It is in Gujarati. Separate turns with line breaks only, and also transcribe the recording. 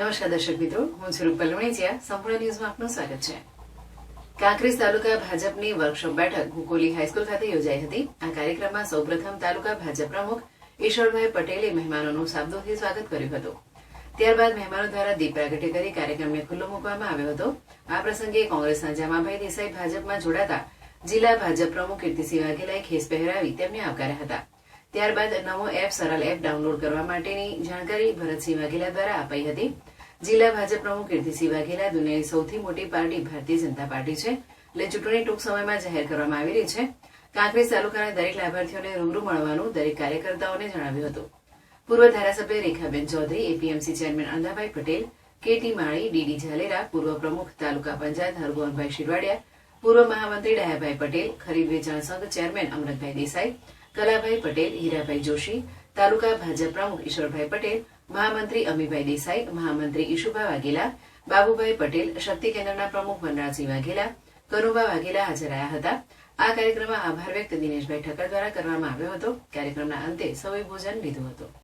નમસ્કાર દર્શક મિત્રો, હું છું રૂપલ વણિજિયા. સંપૂર્ણ ન્યૂઝમાં આપનું સ્વાગત છે. કાંકરેજ તાલુકા ભાજપની વર્કશોપ બેઠક ગુકોલી હાઈસ્કૂલ ખાતે યોજાઈ હતી. આ કાર્યક્રમમાં સૌપ્રથમ તાલુકા ભાજપ પ્રમુખ ઈશ્વરભાઈ પટેલે મહેમાનોનું શાબ્દોથી સ્વાગત કર્યું હતું. ત્યારબાદ મહેમાનો દ્વારા દીપ પ્રાગટ્ય કરી કાર્યક્રમને ખુલ્લો મૂકવામાં આવ્યો હતો. આ પ્રસંગે કોંગ્રેસના જામાભાઈ દેસાઈ ભાજપમાં જોડાતા જિલ્લા ભાજપ પ્રમુખ કીર્તિસિંહ વાઘેલાએ ખેસ પહેરાવી તેમને આવકાર્યા હતા. ત્યારબાદ નમો એપ સરળ એપ ડાઉનલોડ કરવા માટેની જાણકારી ભરતસિંહ વાઘેલા દ્વારા અપાઈ હતી. જિલ્લા ભાજપ પ્રમુખ કીર્તિસિંહ વાઘેલા દુનિયાની સૌથી મોટી પાર્ટી ભારતીય જનતા પાર્ટી છે, એટલે ચૂંટણી ટૂંક સમયમાં જાહેર કરવામાં આવી રહી છે. કાંકરેજ તાલુકાના દરેક લાભાર્થીઓને રૂબરૂ મળવાનું દરેક કાર્યકર્તાઓને જણાવ્યું હતું. પૂર્વ ધારાસભ્ય Rekhaben Chaudhary, APMC chairman Andhabhai Patel, KT Mali, DD Zalera, પૂર્વ પ્રમુખ તાલુકા પંચાયત હરગોવનભાઈ શિરવાડિયા, પૂર્વ મહામંત્રી ડાયાભાઈ પટેલ, ખરીદ વેચાણ સંઘ ચેરમેન અમરતભાઈ દેસાઈ, કલાભાઈ પટેલ, હીરાભાઈ જોશી, તાલુકા ભાજપ પ્રમુખ ઈશ્વરભાઈ પટેલ, મહામંત્રી અમીભાઈ દેસાઈ, મહામંત્રી ઈશુભા વાઘેલા, બાબુભાઈ પટેલ, શક્તિ કેન્દ્રના પ્રમુખ વનરાજસિંહ વાઘેલા, કનુભા વાઘેલા હાજર રહ્યા હતા. આ કાર્યક્રમમાં આભાર વ્યક્ત દિનેશભાઈ ઠક્કર દ્વારા કરવામાં આવ્યો હતો. કાર્યક્રમના અંતે સૌએ ભોજન લીધું હતું.